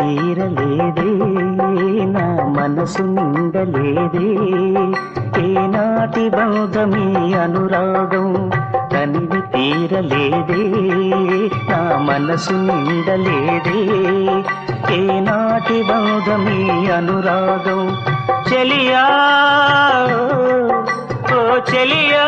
తీరలేదే నా మనసు నిండలేదే ఏనాటి బంధమీ అనురాగం తనివి తీరలేదే నా మనసు నిండలేదే ఏనాటి బంధమీ అనురాగం చెలియా ఓ చెలియా